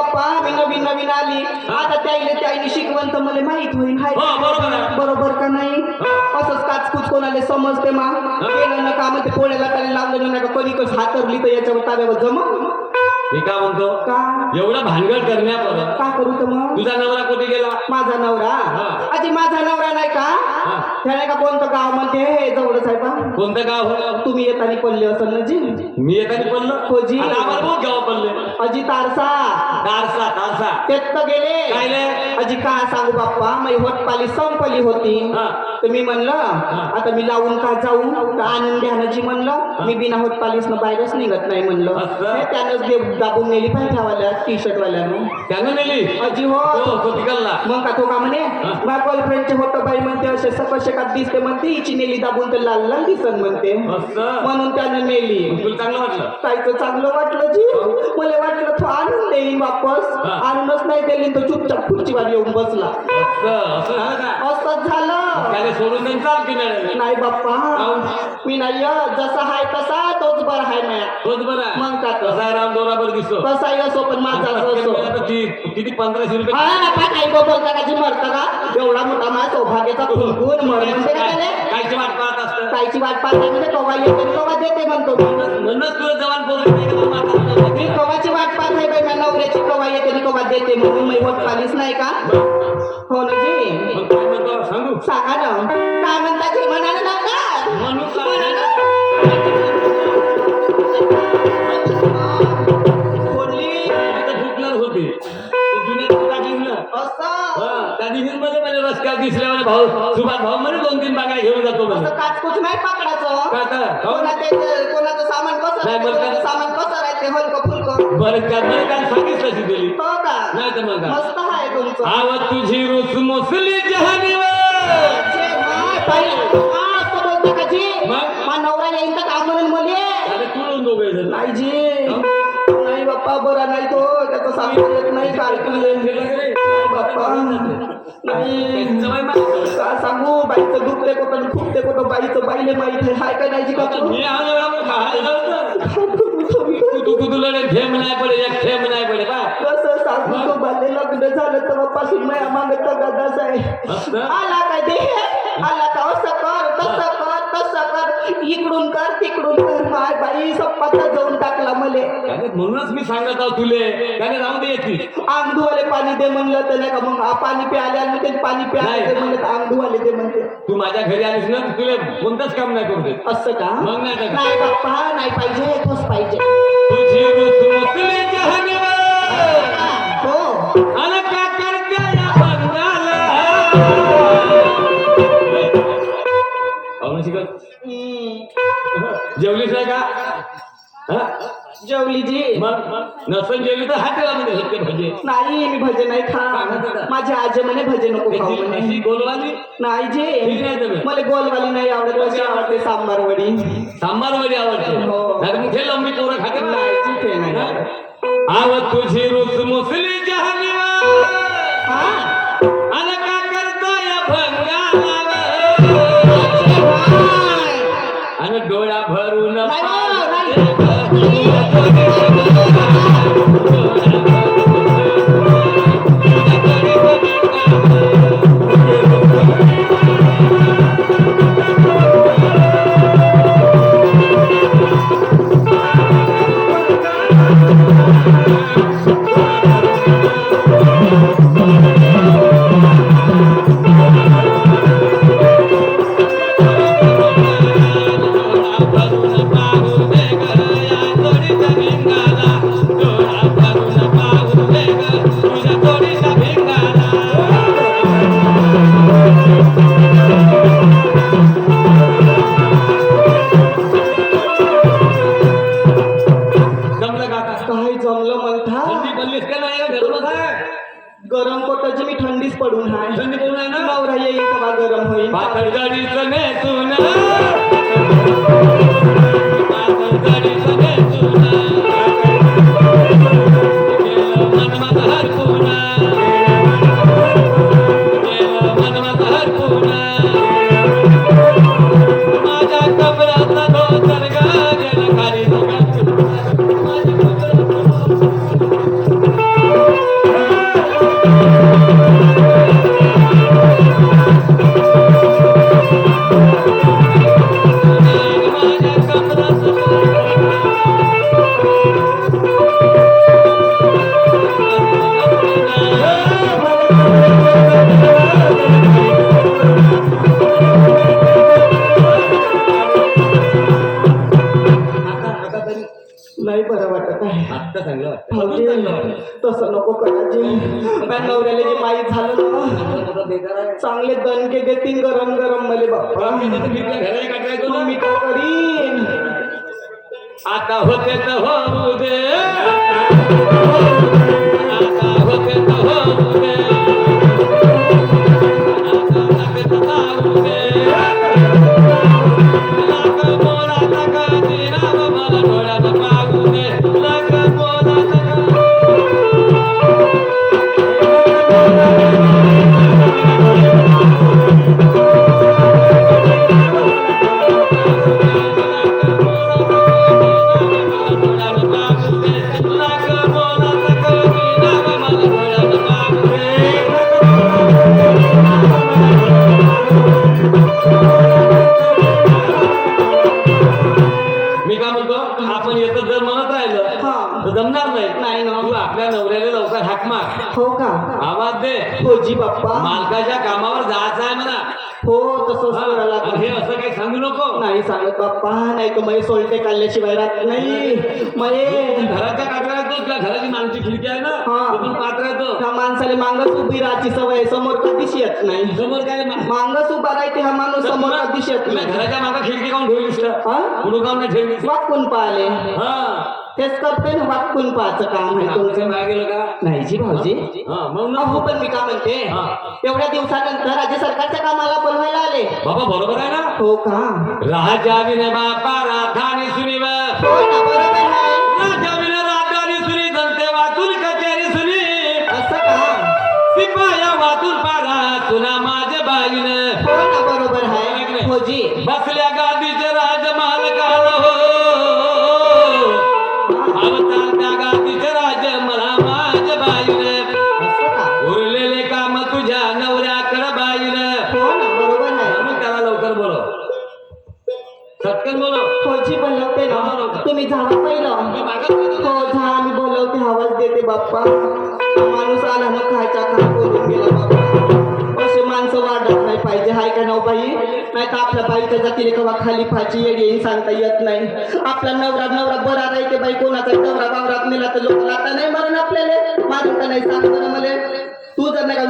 बाप्पा मी नवीन नवीन आली आता त्याईने शिकवण तर मला माहित होईल हाय बरोबर का नाही असंच काचकूच कोणाला समजते मा केलं ना का म्हणते पोळ्याला त्याला लावलं नाही का कधी कसं हातरली तर याच्यावर ताब्यावर जमा मी का म्हणतो का एवढा भानगड करण्यापर्यंत का करू तर मग तुझा नवरा कुठे गेला माझा नवरा आजी माझा नवरा नाही का त्याने का कोणतं गाव म्हणते हे जवळच आहे का कोणतं गाव तुम्ही येताना पडले असेल ना जी मी येताना पडलो हो जी आम्हाला बहुत गाव पडले अजी तारसा तारसा तारसा तेच तर गेले कायले अजी काय सांगू बाप्पा माझी होटपाली संपली होती तर मी म्हणलं आता मी लावून का जाऊ का आणून घ्या ना जी म्हणलं मी बिना होटपालीस बाहेरच निघत नाही म्हणलं त्यानंच दाबून नेली पाहिजे ठेवायला टी शर्ट वाल्यानं त्यानं नेली अजी हो तो तिकडला मग का तो का म्हणे माझ्या गर्लफ्रेंडचे होतं बाई म्हणते असे सकशेकात दिसते म्हणते हिची नेली दाबून तर लाल लाल दिसन म्हणते म्हणून त्यानं नेली तुला चांगलं वाटलं काहीच चांगलं वाटलं जी मला वाटलं तो आणून देईन वापस आणूनच नाही देईन तो चुपचाप खुर्चीवर येऊन बसला असंच झालं त्याने सोडून देऊन चाल की नाही बाप्पा मी नाही जसा हाय तसा तोच बरा हाय माया तोच बरा मग का कसा राम दोराबर दिसतो कसाही असो पण माझा असो किती 1500 रुपये काही बोलता का जी मरतं का एवढा मोठा माझा सौभाग्याचा फुलकून मर म्हणते का त्याने कायची वाट पाहत असतं कायची वाट पाहते म्हणजे कवा येते कवा देते म्हणतो म्हणूनच तुला जवान बोलतो मी कवाची वाट पाहत आहे बाई माझ्या नवऱ्याची कवा येते आणि कवा देते म्हणून मी होत पालीच नाही का हो ना जी सांगू सांगा ना काय म्हणता जी म्हणाला ना का म्हणून रस्त्यावर दिसल्यावर भाऊ सुभाष भाऊ म्हणे 2-3 बागा घेऊन जातो काचकूच नाही पकडायचं कोणाचं सामान कसं सामान कसं राहते हलकं फुलकं बरं काय सांगितलं दिली हो का नाही तर मग मस्त आहे तुमचं आव तुझी रुस मोसली जहानीवर नवरा येईन तर का म्हणून मुले तुळून दोघे नाही जी नाही बाप्पा बरा नाही तो त्याचं सांगू येत नाही काय बाप्पा नाही काय सांगू बाईचं दुखते कुठं फुटते कुठं बाईचं बाईले माहित आहे हाय काय नाही का तुला ठेम नाही पडे एक ठेम नाही पडे बा कसं सांगू तो बाले लग्न झालं तेव्हापासून माझ्या मागत गदाच आहे आला काय दे आला का असं कर तसं कर इकडून कर तिकडून कर माय बाई सप्पाचा जाऊन टाकला मले म्हणूनच मी सांगत आहो तुले त्याने राहू दे येते अंग धुवाले पाणी दे म्हणलं तर नाही का मग पाणी प्याले आणि ते पाणी प्याले म्हणलं तर अंग धुवाले दे म्हणते तू माझ्या घरी आलीस ना तुला कोणतंच काम नाही करू देत असं का मग नाही बाप्पा नाही पाहिजे तोच पाहिजे तुझी रुसमुसली जहानीवर हो आणि का करते या बंगाला जेवलीस आहे का जेवली जी नसन जेवली तर हाटेलामध्ये होते भजे नाही मी भजे नाही खा माझे आजे म्हणे भजे नको खाऊ म्हणे गोलवाली नाही जे मला गोलवाली नाही आवडत कशी आवडते सांबार वडी आवडते मग हे लंबी पोरं खाते नाही तिथे नाही आव तुझी रुस मुसली जहानीवर आणि का करता या भंगाला आणि डोळा भरून गरम पोटाची मी थंडीच पडून आहे नवरा येईल तेव्हा गरम होईल आता तरी नाही बरं वाटत आहे आत्ता चांगलं वाटतं भाऊजी चांगलं वाटतं. तसं नको करायचे माझ्या नवऱ्याला जे माहीत झालं ना आता बेकार आहे. चांगले दणके देतील गरम गरम मले बाप्पा मी तर घरच्या घराला काढायचो ना. मी काय करीन आता होते तर होऊ दे आता होते तर होऊ दे आता होते तर जाऊ दे लाख बोलाचा कधी नाव मला डोळ्यात पाहू दे लाख बोलाचा मी काय म्हणतो आपण येतं जर म्हणत राहिलं हा. तर जमणार नाही नाही ना. तू आपल्या नवऱ्याला लवकर हाक मार हो का आवाज दे होजी बाप्पा मालकाच्या कामावर जायचं आहे म्हणा हो तसंच हा, करायला आणि हे लागलं. असं काही सांगू नको नाही सांगत बाप्पा नाही तर मै सोलटे काढल्याशिवाय राहत नाही मये घराच्या काढला येतो तुला घराची मागची खिडकी आहे ना हा. तिथून पात्र येतो त्या माणसाला मांगच उभी राहायची सवय समोर कधीच येत नाही समोर काय मांगच उभा राहते हा माणूस समोर कधीच येत तुला नाही घराच्या मागं खिडकी काऊन ठेवलीस हा? कुठं काऊन नाही ठेवलीस वाकून पाहिले हा तेच करते ना वाकून पाहायचं काम आहे तुमचं तुमचं मागे गेलं का नाही जी भाऊजी हा मग ना अहो पण मी का म्हणते हा. एवढ्या दिवसानंतर राज्य सरकारच्या कामाला बोलवायला आले बाबा बरोबर आहे ना हो का राजा विने बापा राधानी सुनी व हो ना बरोबर आहे राजा विने राधानी सुनी जनते वातून कचेरी सुनी असं का सिपाया वातून पारा तुला माझ्या बाईन हो ना बरोबर आहे होजी बसल्या गादीचे राजमालकाला हो अवतार त्या गादीचे राज मला माझ्या बाईन असं का उरलेले काम तुझ्या नवऱ्याकडे बाईन हो ना बरोबर आहे म्हणून त्याला लवकर बोलव सटकन बोलव होजी बोलवते ना तुम्ही जावा मी पहिलं मागत नाही. हो जा मी बोलवते आवाज देते बाप्पा हा माणूस आला ना खायचा काम करून गेला बाप्पा असे माणसं वाढत नाही पाहिजे हाय का नव बाई नाही तर आपल्या बाईच्या जातीने कवा खाली फाची येईल सांगता येत नाही आपला नवरा नवरा बरा राहते बाई कोणाचा नवरा वावरात नेला तर लोक आता नाही मरण आपल्याला मारून का नाही सांग बरं मला तू जर नाही का